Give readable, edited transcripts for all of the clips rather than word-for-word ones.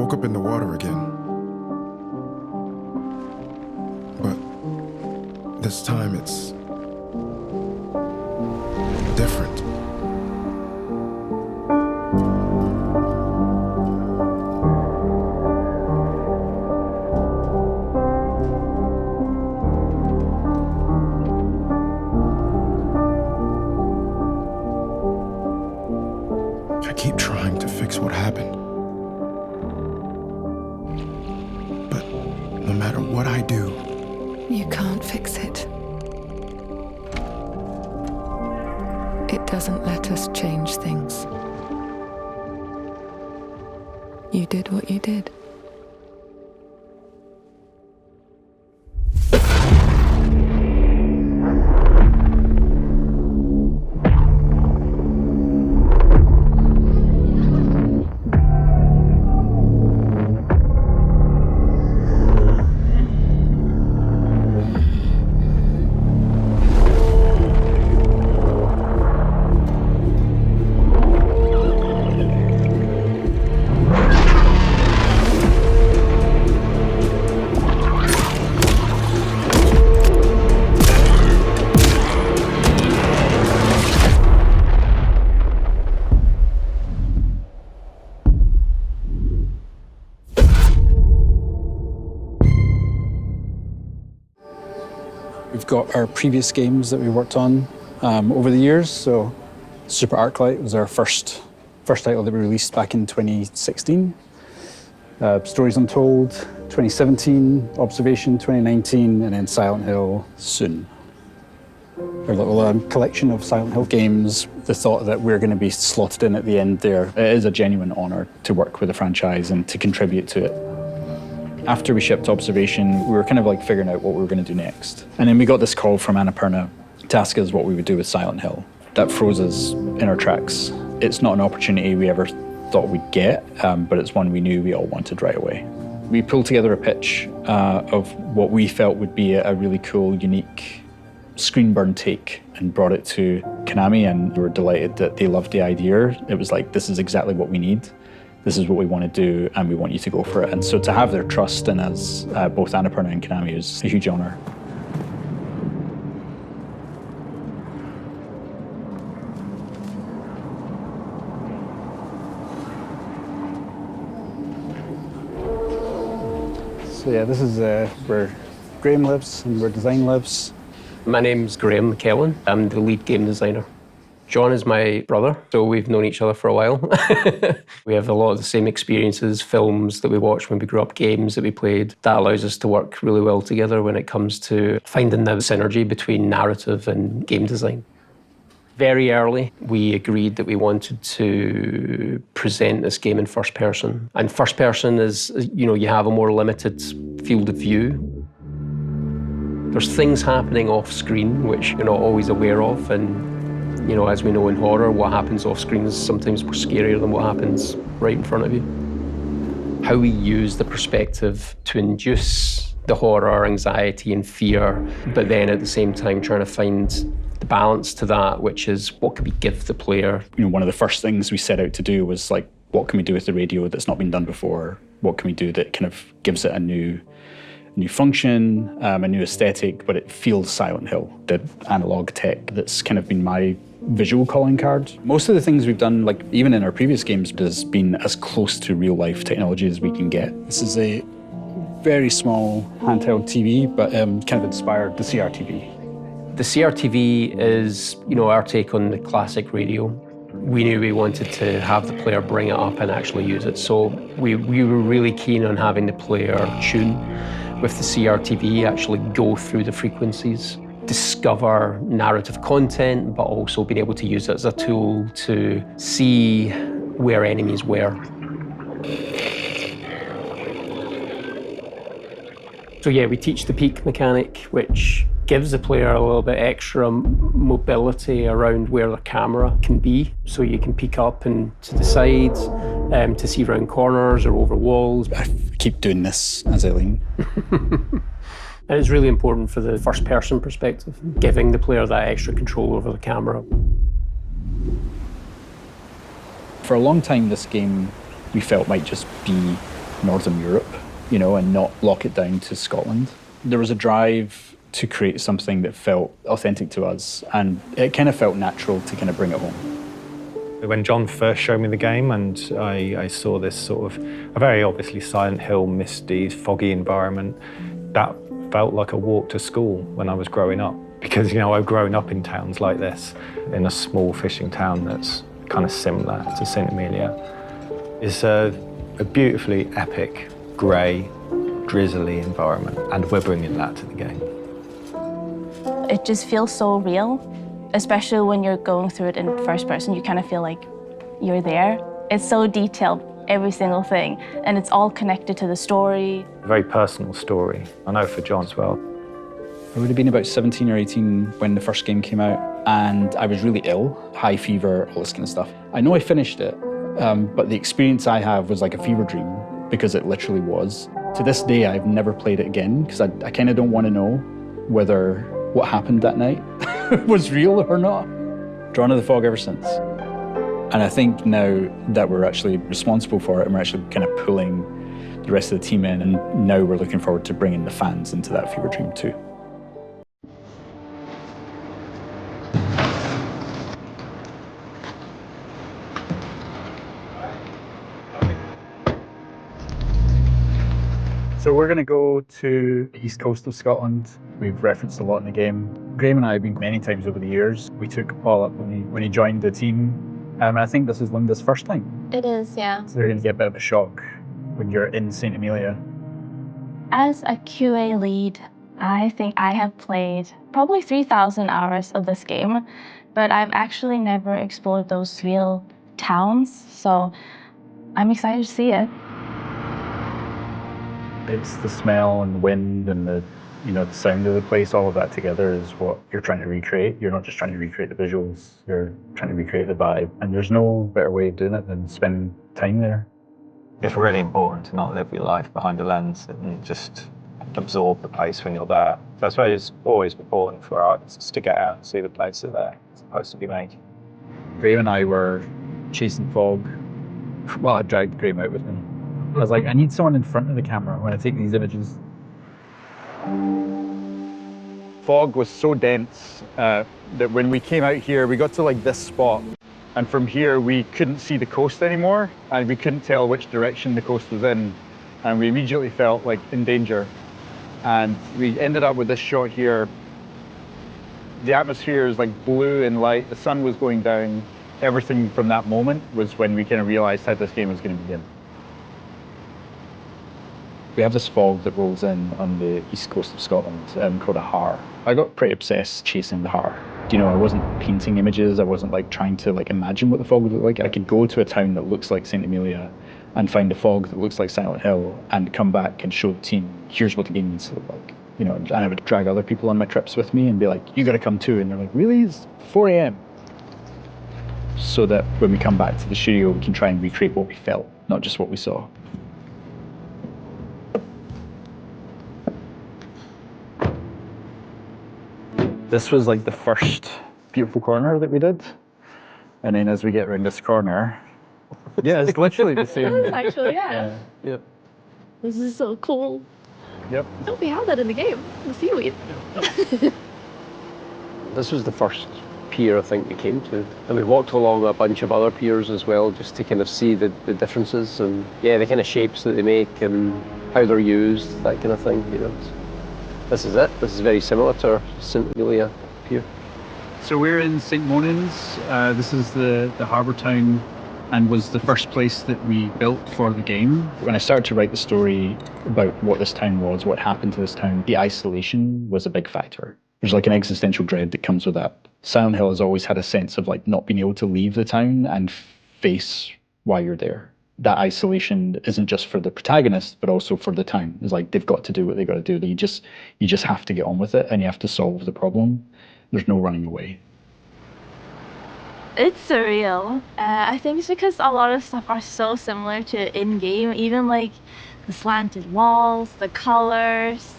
woke up in the water again. But this time it's different. I keep trying to fix what happened. But no matter what I do, you can't fix it. It doesn't let us change things. You did what you did. We've got our previous games that we worked on over the years. So Super Arclight was our first title that we released back in 2016. Stories Untold, 2017, Observation, 2019, and then Silent Hill soon. Our little collection of Silent Hill games, the thought that we're going to be slotted in at the end there, it is a genuine honour to work with the franchise and to contribute to it. After we shipped Observation, we were kind of like figuring out what we were going to do next. And then we got this call from Annapurna to ask us what we would do with Silent Hill. That froze us in our tracks. It's not an opportunity we ever thought we'd get, but it's one we knew we all wanted right away. We pulled together a pitch of what we felt would be a really cool, unique screen burn take and brought it to Konami, and we were delighted that they loved the idea. It was like, this is exactly what we need. This is what we want to do, and we want you to go for it. And so to have their trust in us, both Annapurna and Konami, is a huge honour. So yeah, this is where Graham lives and where design lives. My name's Graham McKellen. I'm the lead game designer. John is my brother, so we've known each other for a while. We have a lot of the same experiences, films that we watched when we grew up, games that we played. That allows us to work really well together when it comes to finding the synergy between narrative and game design. Very early, we agreed that we wanted to present this game in first person. And first person is, you have a more limited field of view. There's things happening off screen which you're not always aware of, and as we know in horror, what happens off screen is sometimes more scarier than what happens right in front of you. How we use the perspective to induce the horror, anxiety, and fear, but then at the same time trying to find the balance to that, which is what can we give the player? One of the first things we set out to do was like, what can we do with the radio that's not been done before? What can we do that kind of gives it a new function, a new aesthetic, but it feels Silent Hill, the analog tech that's kind of been my visual calling card. Most of the things we've done, like even in our previous games, has been as close to real life technology as we can get. This is a very small handheld TV, but kind of inspired the CRTV. The CRTV is, our take on the classic radio. We knew we wanted to have the player bring it up and actually use it. So we were really keen on having the player tune with the CRTV, actually go through the frequencies, discover narrative content, but also being able to use it as a tool to see where enemies were. So yeah, we teach the peek mechanic, which gives the player a little bit extra mobility around where the camera can be. So you can peek up and to the sides to see around corners or over walls. I keep doing this as I lean. And it's really important for the first-person perspective, giving the player that extra control over the camera. For a long time, this game we felt might just be Northern Europe, you know, and not lock it down to Scotland. There was a drive to create something that felt authentic to us, and it kind of felt natural to kind of bring it home. When John first showed me the game and I saw this sort of a very obviously Silent Hill, misty, foggy environment, that felt like a walk to school when I was growing up. Because, you know, I've grown up in towns like this, in a small fishing town that's kind of similar to St. Amelia. It's a beautifully epic, grey, drizzly environment, and we're bringing that to the game. It just feels so real, especially when you're going through it in first person. You kind of feel like you're there. It's so detailed, every single thing, and it's all connected to the story. A very personal story, I know for John as well. I would have been about 17 or 18 when the first game came out, and I was really ill, high fever, all this kind of stuff. I know I finished it, but the experience I have was like a fever dream, because it literally was. To this day, I've never played it again, because I kind of don't want to know whether what happened that night was real or not. Drawn to the fog ever since. And I think now that we're actually responsible for it and we're actually kind of pulling the rest of the team in, and now we're looking forward to bringing the fans into that fever dream too. So we're going to go to the east coast of Scotland. We've referenced a lot in the game. Graham and I have been many times over the years. We took Paul up when he joined the team. And I think this is Linda's first time. It is, yeah. So they're going to get a bit of a shock when you're in St. Amelia. As a QA lead, I think I have played probably 3,000 hours of this game, but I've actually never explored those real towns, so I'm excited to see it. It's the smell and the wind and the sound of the place, all of that together is what you're trying to recreate. You're not just trying to recreate the visuals, you're trying to recreate the vibe. And there's no better way of doing it than spending time there. It's really important to not live your life behind a lens and just absorb the place when you're there. So I suppose it's always important for artists to get out and see the place that they're supposed to be making. Graham and I were chasing fog. Well, I dragged Graham out with me. I was like, I need someone in front of the camera when I take these images. Fog was so dense that when we came out here, we got to like this spot. And from here, we couldn't see the coast anymore. And we couldn't tell which direction the coast was in. And we immediately felt like in danger. And we ended up with this shot here. The atmosphere is like blue and light. The sun was going down. Everything from that moment was when we kind of realized how this game was going to begin. We have this fog that rolls in on the east coast of Scotland called a har. I got pretty obsessed chasing the har. You know, I wasn't painting images, I wasn't like trying to like imagine what the fog would look like. I could go to a town that looks like St. Amelia and find a fog that looks like Silent Hill and come back and show the team, here's what the game needs to look like. You know, and I would drag other people on my trips with me and be like, you gotta come too. And they're like, really? It's 4 a.m. So that when we come back to the studio, we can try and recreate what we felt, not just what we saw. This was like the first beautiful corner that we did. And then as we get around this corner, yeah, it's literally the same. Actually, yeah. Yep. This is so cool. Yep. I hope we have that in the game, the seaweed. This was the first pier I think we came to. And we walked along a bunch of other piers as well, just to kind of see the differences and yeah, the kind of shapes that they make and how they're used, that kind of thing, you know. This is it. This is very similar to our St. Amelia pier. So we're in St. Monans. This is the harbour town and was the first place that we built for the game. When I started to write the story about what this town was, what happened to this town, the isolation was a big factor. There's like an existential dread that comes with that. Silent Hill has always had a sense of like not being able to leave the town and face why you're there. That isolation isn't just for the protagonist, but also for the town. It's like they've got to do what they got to do. You just have to get on with it and you have to solve the problem. There's no running away. It's surreal. I think it's because a lot of stuff are so similar to in-game, even like the slanted walls, the colors.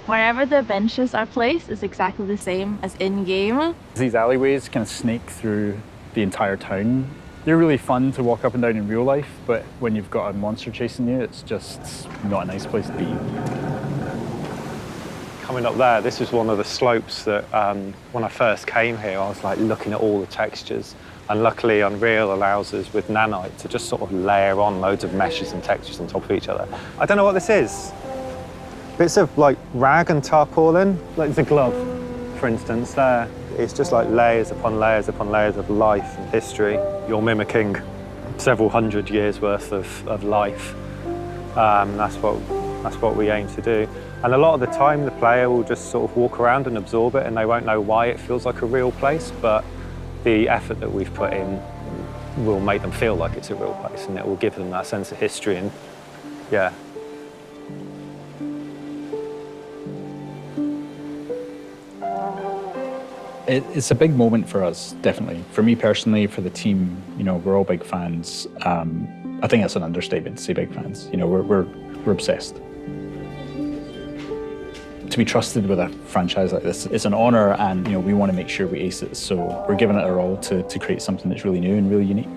Wherever the benches are placed is exactly the same as in-game. These alleyways kind of snake through the entire town. They're really fun to walk up and down in real life, but when you've got a monster chasing you, it's just not a nice place to be. Coming up there, this was one of the slopes that when I first came here, I was like looking at all the textures. And luckily Unreal allows us with Nanite to just sort of layer on loads of meshes and textures on top of each other. I don't know what this is. Bits of like rag and tarpaulin, like the glove, for instance, there. It's just like layers upon layers upon layers of life and history. You're mimicking several hundred years worth of life. That's what we aim to do. And a lot of the time, the player will just sort of walk around and absorb it, and they won't know why it feels like a real place, but the effort that we've put in will make them feel like it's a real place, and it will give them that sense of history. And yeah. It's a big moment for us, definitely. For me personally, for the team, you know, we're all big fans. I think that's an understatement to say big fans. You know, we're obsessed. To be trusted with a franchise like this is an honor, and you know, we want to make sure we ace it. So we're giving it our all to create something that's really new and really unique.